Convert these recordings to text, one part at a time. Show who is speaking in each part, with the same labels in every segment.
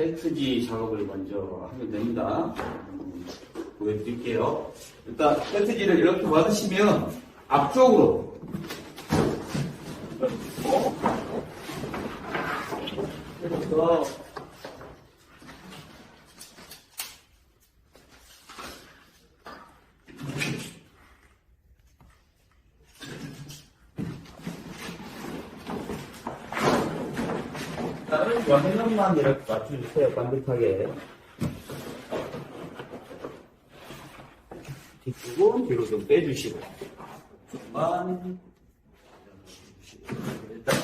Speaker 1: 배트지 작업을 먼저 하면 됩니다. 보여드릴게요. 일단 배트지를 이렇게 받으시면 앞쪽으로 그래서 다른 원형만 이렇게 맞춰주세요. 반듯하게. 뒷부분 뒤로 좀 빼주시고 좀만 일단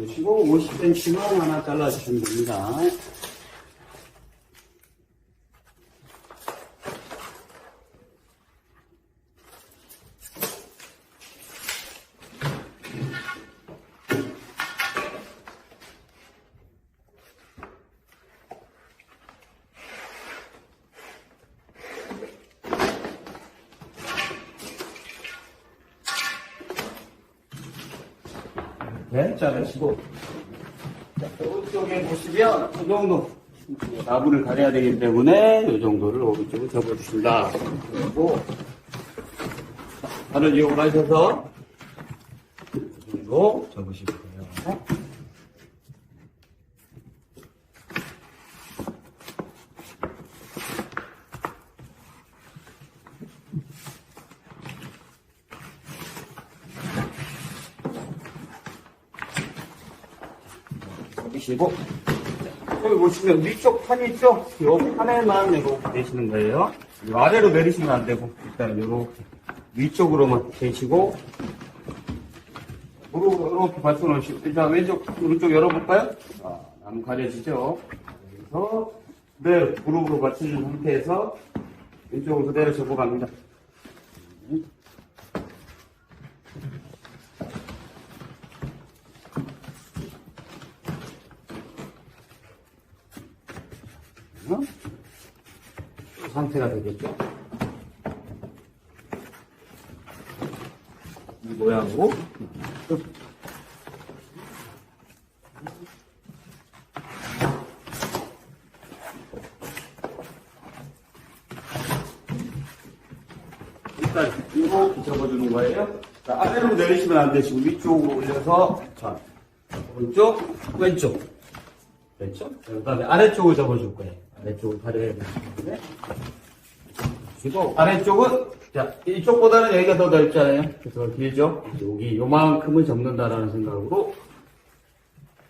Speaker 2: 누르시고 50cm만 하나 잘라주시면 됩니다. 이렇게 자르시고. 자, 오른쪽에 보시면, 이 정도. 나무를 가려야 되기 때문에, 이 정도를 오른쪽으로 접어주신다. 그리고, 발을 이용하셔서, 이 정도 접으실 거예요. 접으시고, 여기 보시면 위쪽 판이 있죠? 이 판에만 내고 내시는 거예요. 이 아래로 내리시면 안 되고, 일단 이렇게 위쪽으로만 대시고, 무릎을 이렇게 받쳐놓으시고, 일단 왼쪽, 오른쪽 열어볼까요? 자, 나무 가려지죠? 그래서 그대로 무릎으로 받쳐준 상태에서 왼쪽으로 그대로 접어갑니다. 이 상태가 되겠죠? 이 모양으로. 일단 이렇게 접어주는 거예요. 자, 아래로 내리시면 안 되시고 위쪽으로 올려서 자, 오른쪽, 왼쪽, 왼쪽. 그 다음에 아래쪽을 접어줄 거예요. 아래쪽을 가려야 되기 때문에. 그리고 아래쪽은 자, 이쪽보다는 여기가 더 넓잖아요. 그래서 길죠. 여기 요만큼을 접는다라는 생각으로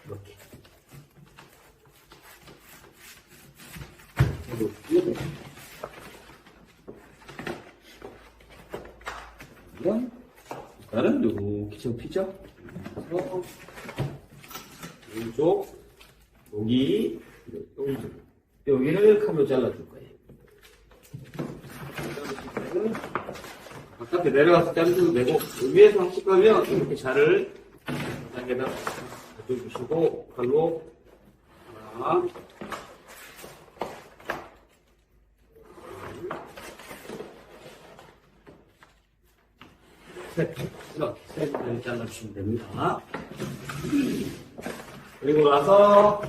Speaker 2: 이렇게. 일단은 이렇게 접히죠. 그래서 왼쪽 여기를 칼로 잘라줄 거예요. 바깥에 내려가서 자르셔도 되고 위에서 하실 거면 이렇게 자를 단계에다 가져주시고 칼로 하나 셋 잘라주시면 됩니다. 그리고 나서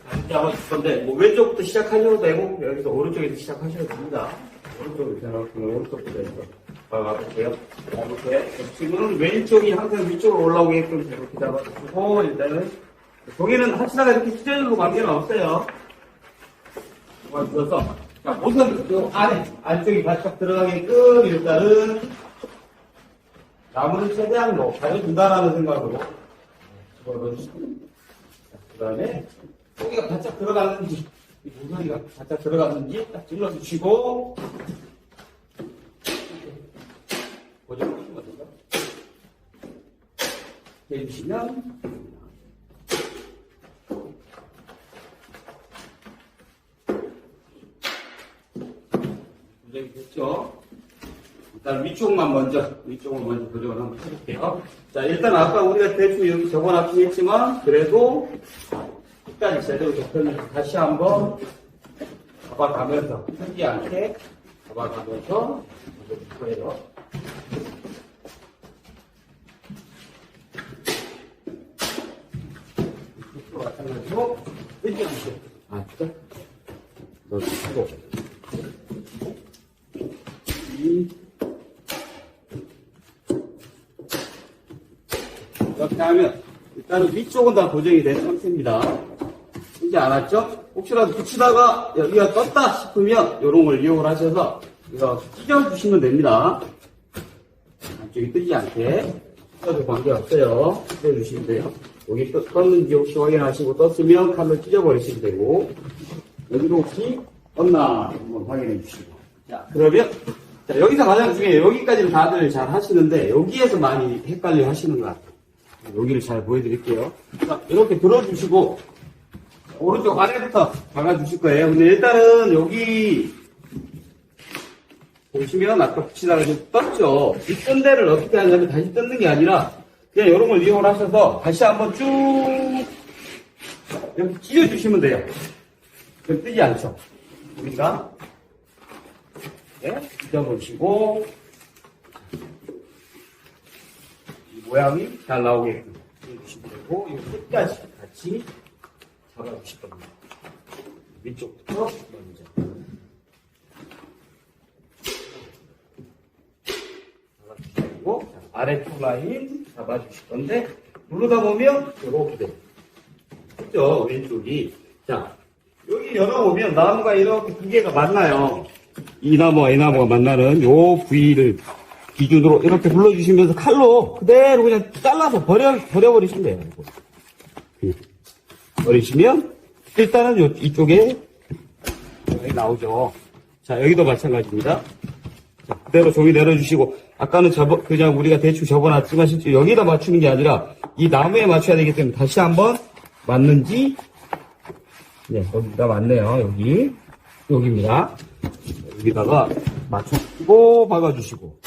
Speaker 2: 한번 줄 건데 뭐 왼쪽부터 시작하셔도 되고 여기서 오른쪽에서 시작하셔도 됩니다. 오른쪽부터 해서 봐볼게요. 이렇게 지금은 왼쪽이 항상 위쪽으로 올라오게끔 이렇게 잡아주고 일단은 종이는 하시다가 이렇게 찢어져도 관계는 없어요. 잡아주셔서 자, 우선 요 안쪽이 바짝 들어가게끔 일단은 나무를 최대한 가려준다라는 생각으로 집어넣어주시고 그 다음에 고기가 바짝 들어갔는지 이 모서리가 바짝 들어갔는지 딱 찔러주시고 고정해주시면 됩니다. 해주시면 고정이 됐죠? 일단 위쪽을 먼저 고정을 한번 해볼게요. 자, 일단 아까 우리가 대충 여기 적어놨긴 했지만, 그래도 끝까지 제대로 접혔는지 다시 한번 잡아가면서, 틀리지 않게 잡아가면서 해줄 거예요. 이쪽도 마찬가지로, 틀리지 않게. 진짜? 넣어주시고. 이렇게 하면 일단은 위쪽은 다 고정이 된 상태입니다. 이제 알았죠? 혹시라도 붙이다가 여기가 떴다 싶으면 이런 걸 이용을 하셔서 이거 찢어주시면 됩니다. 안쪽이 뜨지 않게 찢어도 관계없어요. 찢어주시면 돼요. 여기 떴는지 혹시 확인하시고 떴으면 칼로 찢어버리시면 되고 여기도 혹시 떴나 한번 확인해 주시고 자 그러면 자, 여기서 가장 중요해요. 여기까지는 다들 잘 하시는데 여기에서 많이 헷갈려 하시는 것 같아요. 여기를 잘 보여드릴게요. 자, 이렇게 들어주시고 오른쪽 아래부터 박아주실 거예요. 근데 일단은 여기 보시면 아까 붙이다가 좀 떴죠. 이 뜬 데를 어떻게 하냐면 다시 뜯는 게 아니라 그냥 이런 걸 이용을 하셔서 다시 한번 쭉 이렇게 찢어주시면 돼요. 그럼 뜨지 않죠. 그러니까 네, 찢어보시고 이 모양이 잘 나오게끔 해주시면 그리고 이 끝까지 같이 잡아주실 겁니다. 위쪽부터 먼저. 잡아주시고, 아래쪽 라인 잡아주실 건데, 누르다 보면, 이렇게 돼요. 그죠? 왼쪽이. 자, 여기 열어보면 나무가 이렇게 두 개가 만나요. 이 나무와 이 나무가 만나는 요 부위를 기준으로 이렇게 불러주시면서 칼로 그대로 그냥 잘라서 버려버리시면 돼요. 버리시면, 일단은 이쪽에 여기 나오죠. 자, 여기도 마찬가지입니다. 자, 그대로 종이 내려주시고, 아까는 그냥 우리가 대충 접어놨지만, 실제 여기다 맞추는 게 아니라, 이 나무에 맞춰야 되기 때문에 다시 한번 맞는지, 네, 여기가 맞네요. 여기입니다. 여기다가 맞추고, 박아주시고,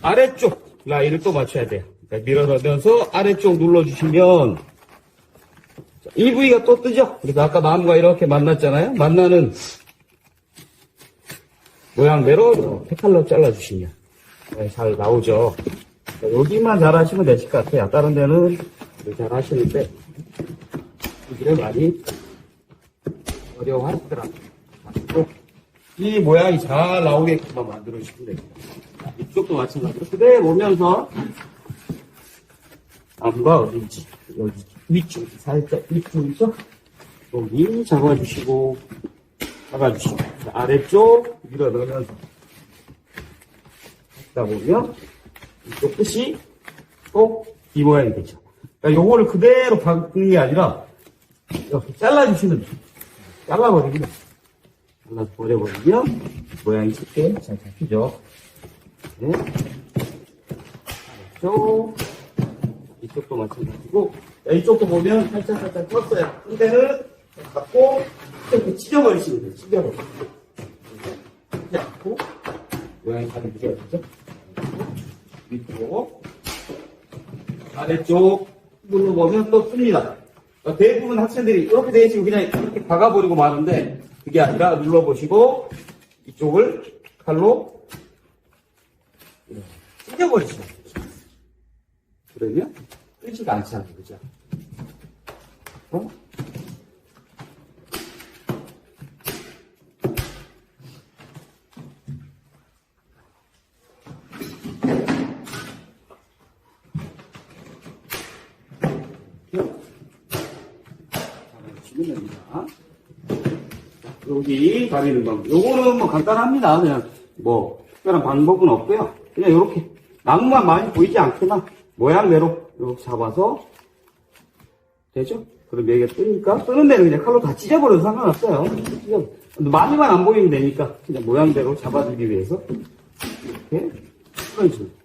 Speaker 2: 아래쪽 라인을 또 맞춰야 돼요. 밀어넣으면서 아래쪽 눌러주시면, 이 부위가 또 뜨죠? 그래서 아까 나무가 이렇게 만났잖아요? 만나는 모양대로 이렇게 칼로 잘라주시면 잘 나오죠? 여기만 잘 하시면 되실 것 같아요. 다른 데는 잘 하시는데, 여기를 많이 어려워하시더라고요. 이 모양이 잘 나오게끔 만들어주시면 됩니다. 이쪽도 마찬가지로 그대로 보면서 나무가 어딘지, 여기 위쪽, 살짝 위쪽이죠? 여기 잡아주시고, 아래쪽 밀어 넣으면서 하다 보면 이쪽 끝이 꼭 이 모양이 되죠. 그러니까 요거를 그대로 박는 게 아니라 이렇게 잘라주시면 돼요. 잘라버리면 모양이 쉽게 잘 잡히죠. 네. 이쪽도 마찬가지고, 이쪽도 보면 살짝 떴어요. 근데는 갖고 이렇게 찢어버리시면 돼요. 찢어버리시면 이렇게 갖고 모양이 다른 게 어디죠? 위쪽, 아래쪽 눌러보면 또 뜹니다. 대부분 학생들이 이렇게 되시고 그냥 이렇게 박아버리고 마는데, 그게 아니라 눌러보시고 이쪽을 칼로 찢어버리시면 돼요. 그러면 뜨지가 않잖아요. 그죠? 잡아주시면 됩니다. 여기 가리는 방법. 요거는 뭐 간단합니다. 그냥 뭐 특별한 방법은 없고요. 그냥 이렇게 나무만 많이 보이지 않게만 모양대로 이렇게 잡아서 되죠? 그럼 여기가 뜨니까 뜨는 데는 그냥 칼로 다 찢어버려도 상관없어요. 많이만 안 보이면 되니까 그냥 모양대로 잡아주기 위해서 이렇게 풀어주시면 돼요.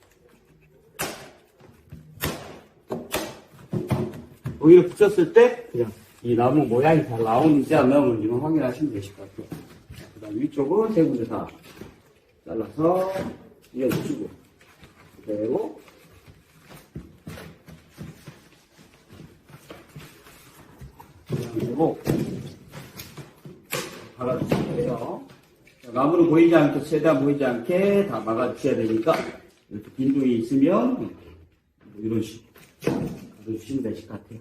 Speaker 2: 여기를 붙였을 때 그냥 이 나무 모양이 잘 나오는지 안 나오는지만 확인하시면 되실 것 같아요. 그 다음 위쪽은 세 군데 다 잘라서 이어주시고 그대로 그리고 박아주시면 돼요. 나무는 보이지 않게, 최대한 보이지 않게 다 막아주셔야 되니까 이렇게 빈둥이 있으면 이런 식으로 가져주시면 되실 것 같아요.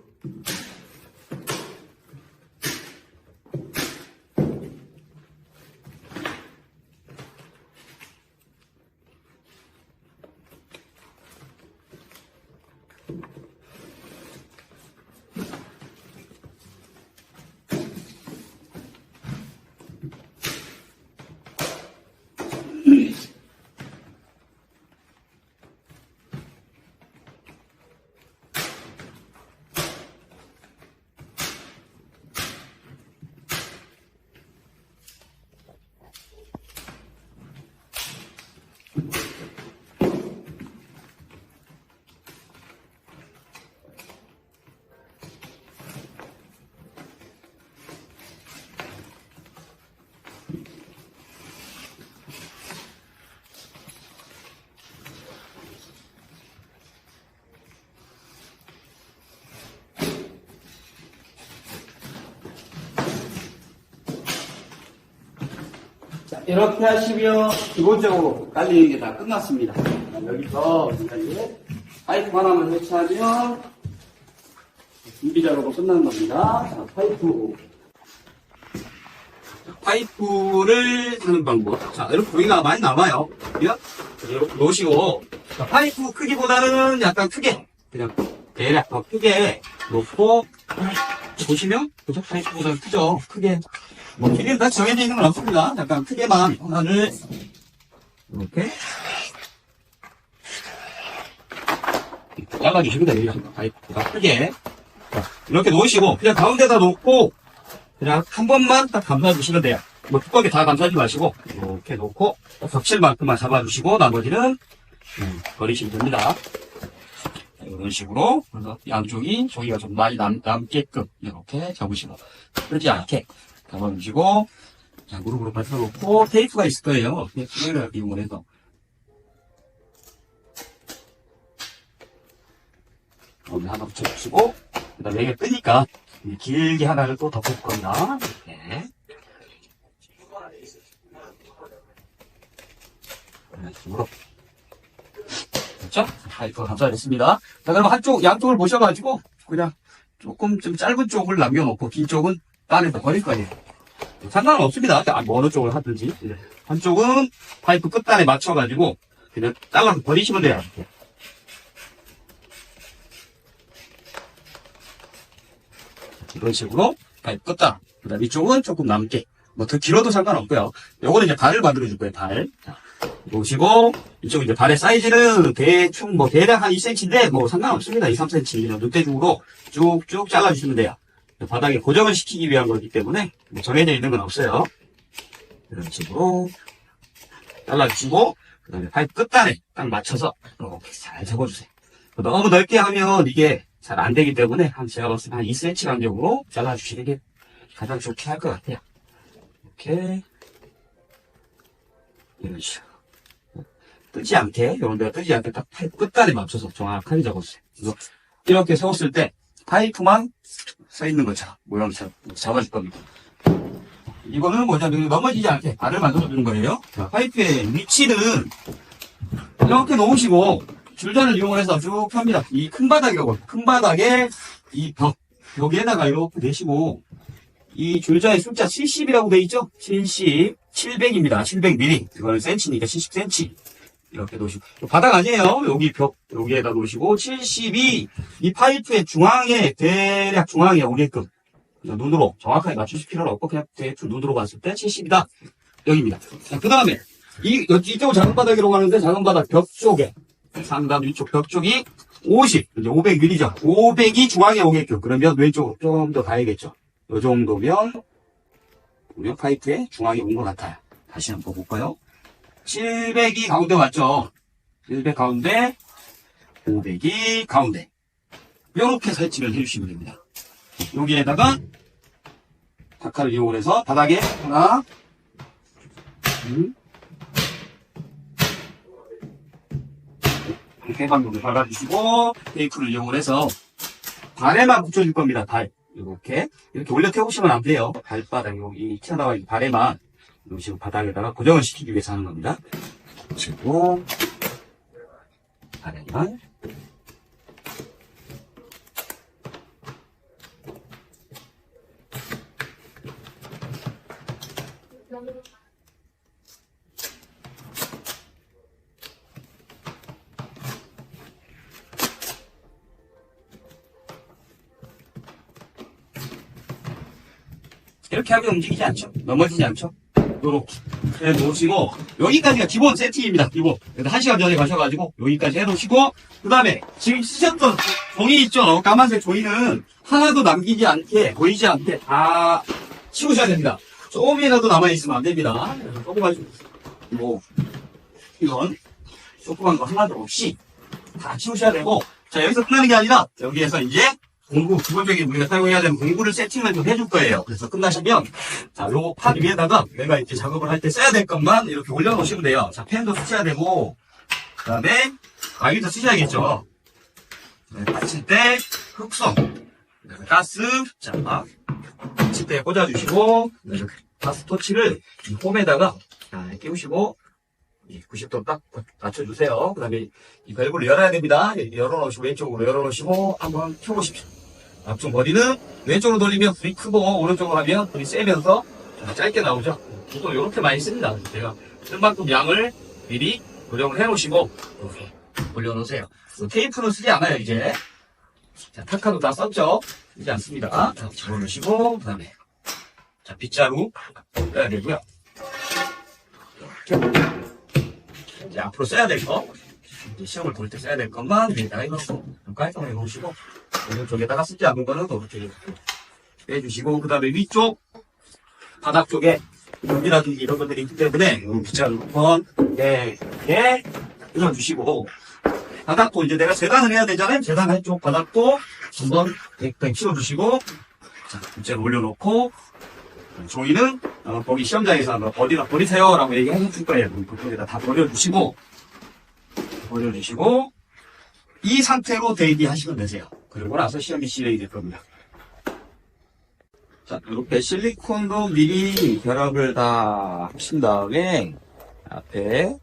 Speaker 2: 자, 이렇게 하시면 기본적으로 깔리는 게 다 끝났습니다. 여기서 이제 파이프 하나만 설치하면 준비 작업은 끝난 겁니다. 자, 파이프를 하는 방법. 자, 이렇게 고기가 많이 남아요. 그냥 이렇게 놓으시고, 자, 파이프 크기보다는 약간 크게, 그냥 대략 더 크게 놓고, 보시면, 그죠? 파이프보다 크죠? 크게. 뭐, 길이는 다 정해져 있는 건 없습니다. 약간 크게만 하나를, 이렇게. 잘라주시면 됩니다. 파이프가 크게. 자, 이렇게 놓으시고, 그냥 가운데다 놓고, 그냥 한 번만 딱 감싸주시면 돼요. 뭐 두껍게 다 감싸지 마시고 이렇게 놓고 겹칠만큼만 잡아주시고 나머지는 버리시면 됩니다. 이런 식으로 그래서 양쪽이 조기가 좀 많이 남게끔 이렇게 접으시고 그러지 않게 잡아주시고 자, 무릎으로 받쳐놓고 테이프가 있을 거예요. 테이프를 이용해서 여기 하나 붙여주시고 그 다음에 이게 뜨니까 길게 하나를 또 덮을 겁니다. 이렇게. 이런 식으로. 그렇죠? 파이프가 감싸졌습니다. 자, 그럼 양쪽을 보셔가지고, 그냥 조금 좀 짧은 쪽을 남겨놓고, 긴 쪽은 딴에서 버릴 거예요. 상관은 없습니다. 뭐 어느 쪽을 하든지. 한쪽은 파이프 끝단에 맞춰가지고, 그냥 잘라서 버리시면 돼요. 이렇게. 이런 식으로 파이프 끝단. 그 다음 이쪽은 조금 남게. 뭐 더 길어도 상관없고요. 요거는 이제 발을 만들어줄 거예요, 발. 자, 보시고, 이쪽 이제 발의 사이즈는 대충 뭐 대략 한 2cm인데 뭐 상관없습니다. 2, 3cm. 그냥 늑대중으로 쭉쭉 잘라주시면 돼요. 바닥에 고정을 시키기 위한 거기 때문에 뭐 정해져 있는 건 없어요. 이런 식으로 잘라주시고, 그 다음에 파이프 끝단에 딱 맞춰서 이렇게 잘 접어주세요. 너무 넓게 하면 이게 잘 안 되기 때문에 제가 봤을 때 한 2cm 간격으로 잘라주시는 게 가장 좋게 할 것 같아요. 이렇게 이런 식으로 뜨지 않게 이런 데가 뜨지 않게 딱 파이프 끝단에 맞춰서 정확하게 접었어요. 그래서 이렇게 세웠을 때 파이프만 서 있는 것처럼 모양처럼 잡아줄 겁니다. 이거는 뭐냐면 넘어지지 않게 발을 만들어주는 거예요. 자, 파이프의 위치는 이렇게 놓으시고 줄자를 이용해서 쭉 펴니다. 이 큰 바닥이라고, 큰 바닥에 이 벽에다가 이렇게 내시고, 이 줄자의 숫자 70이라고 돼 있죠? 70, 700입니다. 700mm. 이거는 센치니까 70cm. 이렇게 놓으시고. 바닥 아니에요. 여기 여기에다 놓으시고, 70이 이 파이프의 중앙에, 대략 중앙에 오게끔, 눈으로 정확하게 맞추실 필요는 없고, 그냥 대충 눈으로 봤을 때 70이다. 여기입니다. 자, 그 다음에, 이쪽은 작은 바닥이라고 하는데, 작은 바닥 벽 쪽에, 상단 위쪽 벽 쪽이 50, 이제 500mm죠. 500이 중앙에 오게끔. 그러면 왼쪽으로 좀 더 가야겠죠. 이 정도면, 우리 파이프의 중앙에 온 것 같아요. 다시 한번 볼까요? 700이 가운데 왔죠. 700 가운데, 500이 가운데. 이렇게 설치를 해주시면 됩니다. 여기에다가, 타카를 이용해서 바닥에 하나, 해방용을 발라주시고 테이프를 이용해서 발에만 붙여줄 겁니다. 발 이렇게 올려 태우시면 안 돼요. 발바닥 여기 튀어나와 있는 발에만 이런 식으로 바닥에다가 고정을 시키기 위해서 하는 겁니다. 그리고 발에만 이렇게 하면 움직이지 않죠? 넘어지지 않죠? 요렇게 해놓으시고, 여기까지가 기본 세팅입니다, 기본. 1시간 전에 가셔가지고, 여기까지 해놓으시고, 그 다음에, 지금 쓰셨던 종이 있죠? 까만색 종이는 하나도 남기지 않게, 보이지 않게 다 치우셔야 됩니다. 조금이라도 남아있으면 안 됩니다. 조그만, 이건, 조그만 거 하나도 없이 다 치우셔야 되고, 자, 여기서 끝나는 게 아니라, 여기에서 이제, 기본적인 우리가 사용해야 되는 공구를 세팅을 좀 해줄 거예요. 그래서 끝나시면, 자, 요 판 위에다가 내가 이렇게 작업을 할 때 써야 될 것만 이렇게 올려놓으시면 돼요. 자, 펜도 쓰셔야 되고, 그 다음에, 가위도 쓰셔야겠죠. 네, 받칠 때, 흑성, 가스, 자, 받칠 때 꽂아주시고, 가스 토치를 이 홈에다가, 끼우시고, 90도 딱 맞춰주세요. 그 다음에 이 밸브를 열어야 됩니다. 열어놓으시고, 왼쪽으로 열어놓으시고, 한번 켜보십시오. 앞쪽 머리는 왼쪽으로 돌리면 불이 크고 오른쪽으로 하면 불이 세면서 좀 짧게 나오죠. 보통 이렇게 많이 씁니다. 제가 쓴 만큼 양을 미리 고정을 해 놓으시고 이렇게 올려놓으세요. 테이프는 쓰지 않아요 이제. 자, 타카도 다 썼죠? 쓰지 않습니다. 자, 집어넣으시고 그 다음에 자, 빗자루 써야 되고요. 이렇게. 이제 앞으로 써야 될 거, 이제 시험을 볼 때 써야 될 것만 여기다가 해놓고 깔끔하게 놓으시고 오른쪽에다가 쓰지 않은 거는 오른쪽에 빼주시고 그 다음에 위쪽 바닥 쪽에 여기라든지 이런 것들이 있기 때문에 빗자루 한번 이렇게 뜯어주시고 바닥도 이제 내가 재단을 해야 되잖아요. 재단 한쪽 바닥도 한번 뱅뱅 치워주시고 자, 빗자루 올려놓고 종이는 거기 시험장에서 어디다 버리세요 라고 얘기해 줄 거예요. 그쪽에다 다 버려주시고 이 상태로 대기하시면 되세요. 그리고 나서 시험이 진행이 될 겁니다. 자, 이렇게 실리콘도 미리 결합을 다 하신 다음에 앞에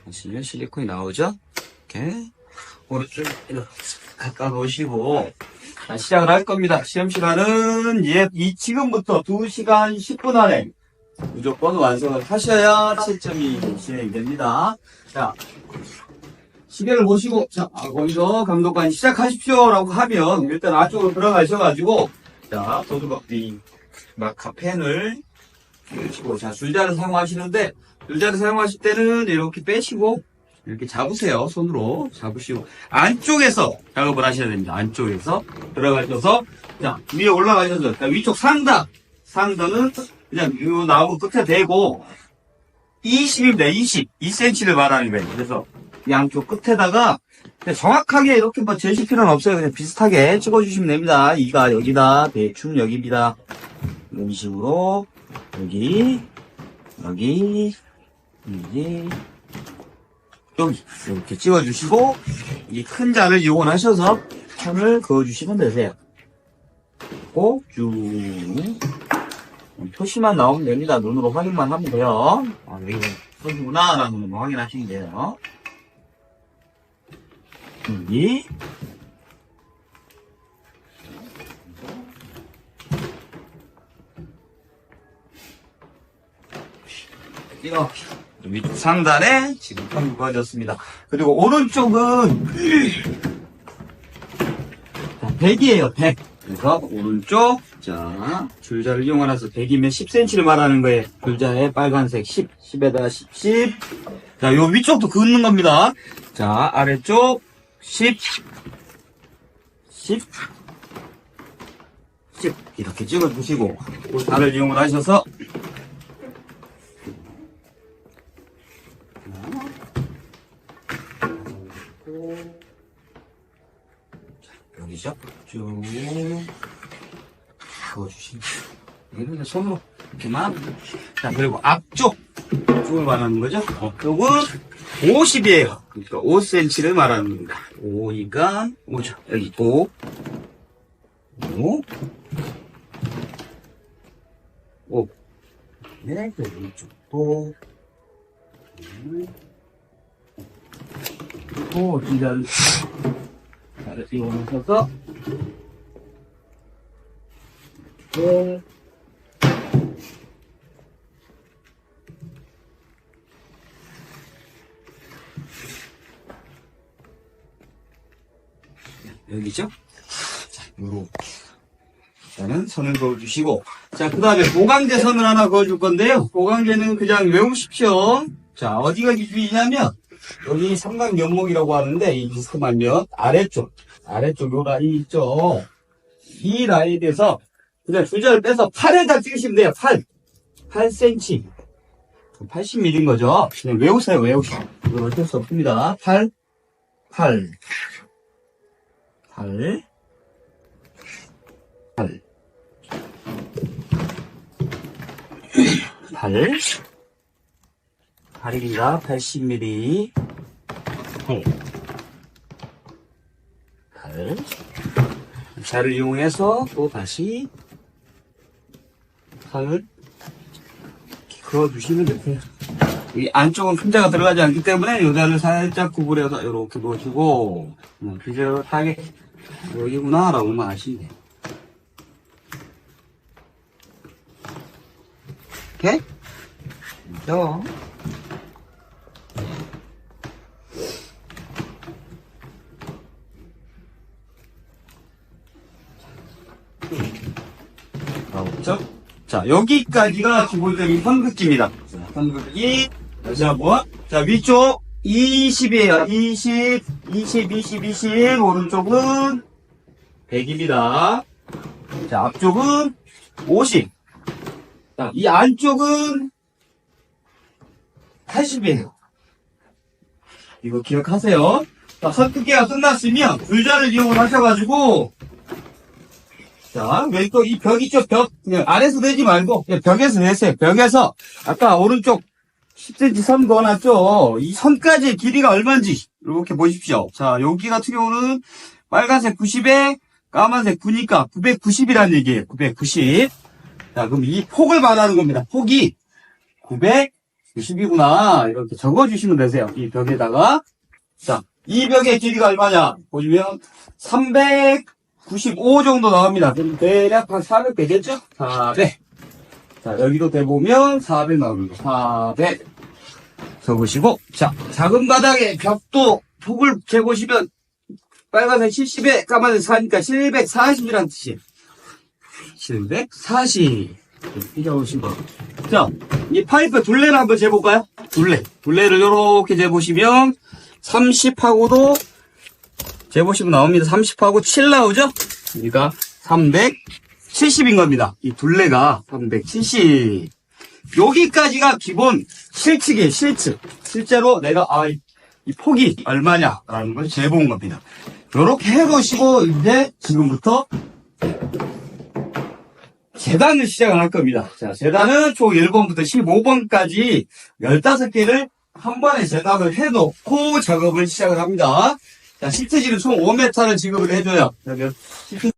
Speaker 2: 보시면 실리콘이 나오죠? 이렇게 오른쪽 이렇게 갖다 놓으시고 자, 시작을 할 겁니다. 시험 시간은 지금부터 2시간 10분 안에 무조건 완성을 하셔야 7점이 진행됩니다. 자, 시계를 보시고 자, 거기서 감독관이 시작하십시오 라고 하면 일단 안쪽으로 들어가셔가지고 자, 도두박디 마카 펜을 펴시고 자, 줄자를 사용하시는데 줄자를 사용하실 때는 이렇게 빼시고 이렇게 잡으세요. 손으로 잡으시고 안쪽에서 작업을 하셔야 됩니다. 안쪽에서 들어가셔서 자, 위에 올라가셔서 자, 위쪽 상단은 그냥 이 나무 끝에 대고 20입니다. 2cm를 말하는 거예요. 그래서 양쪽 끝에다가 정확하게 이렇게 뭐 재실 필요는 없어요. 그냥 비슷하게 찍어주시면 됩니다. 이가 여기다, 대충 여기입니다. 이런 식으로 여기 이렇게 찍어주시고 이 큰 잔을 이용하셔서 편을 그어주시면 되세요. 그리고 쭉 표시만 나오면 됩니다. 눈으로 확인만 하면 돼요. 여기가 표시구나 라는 거 확인하시면 돼요. 여기 이렇게 위쪽 상단에 지금 편 그어졌습니다. 그리고 오른쪽은 자, 100이에요. 100. 그래서 오른쪽 자 줄자를 이용해서 100이면 10cm를 말하는 거예요. 줄자에 빨간색 10, 10에다가 10. 자, 요 위쪽도 긋는 겁니다. 자, 아래쪽 10, 10, 10 이렇게 찍어주시고 달을 이용을 하셔서 여기죠? 쭉 그어주시면 여기는 손으로 이렇게만 자 그리고 앞쪽 쪽을 말하는 거죠? 앞쪽은 50이에요. 그러니까 5cm를 말하는 겁니다. 5이가 5죠. 여기 5 네, 그리고 이쪽도 진짜를 이용하셔서 여기죠? 자, 요렇게 일단은 선을 그어주시고 자, 그 다음에 보강제 선을 하나 그어줄 건데요. 보강제는 그냥 외우십시오. 자, 어디가 기준이냐면 여기 삼각연목이라고 하는데 이 비스듬한 면 아래쪽 요 라인 있죠. 이 라인에서 그냥 줄자를 빼서 8에다 찍으시면 돼요. 8cm 80mm인 거죠. 그냥 외우세요. 이건 어쩔 수 없습니다. 8 8입니다. 80mm 8 자를 이용해서 또 다시 8 그어주시면 되세요. 이 안쪽은 품자가 들어가지 않기 때문에 요자를 살짝 구부려서 이렇게 놓으시고 비슷하게 여기구나 라고만 아시면 돼요. 오케이? 그죠? 그렇죠? 자, 여기까지가 기본적인 선긋기입니다. 자, 선긋기. 다시 한번. 자, 위쪽 20이에요. 20, 20, 20, 20. 오른쪽은 100입니다. 자, 앞쪽은 50. 자, 이 안쪽은 80이에요. 이거 기억하세요. 자, 선긋기가 끝났으면 불자를 이용을 하셔가지고, 자, 왼쪽 이 벽 있죠? 벽. 그냥 아래서 내지 말고, 그냥 벽에서 내세요. 벽에서, 아까 오른쪽 10cm 선 그어놨죠? 이 선까지의 길이가 얼마인지, 이렇게 보십시오. 자, 여기 같은 경우는 빨간색 90에 까만색 9니까 990이라는 얘기예요. 990. 자, 그럼 이 폭을 말하는 겁니다. 폭이 990이구나. 이렇게 적어주시면 되세요. 이 벽에다가. 자, 이 벽의 길이가 얼마냐? 보시면 395 정도 나옵니다. 그럼 대략 한 400 되겠죠? 400. 자, 여기도 대보면 400 나옵니다. 400. 적으시고. 자, 작은 바닥에 벽도 폭을 재보시면 빨간색 70에 까만색 4니까 740이라는 뜻이에요. 740. 이렇게 적으시고. 자, 이 파이프 둘레를 한번 재볼까요? 둘레를 이렇게 재보시면 30하고도 재보시면 나옵니다. 30하고 7 나오죠? 그러니까 370인 겁니다. 이 둘레가 370. 여기까지가 기본 실측이에요, 실측. 실제로 내가, 이 폭이 얼마냐라는 걸 재본 겁니다. 이렇게 해보시고, 이제 지금부터 재단을 시작을 할 겁니다. 자, 재단은 총 1번부터 15번까지 15개를 한 번에 재단을 해놓고 작업을 시작을 합니다. 자, 시트지를 총 5m를 지급을 해줘요. 그러면 시트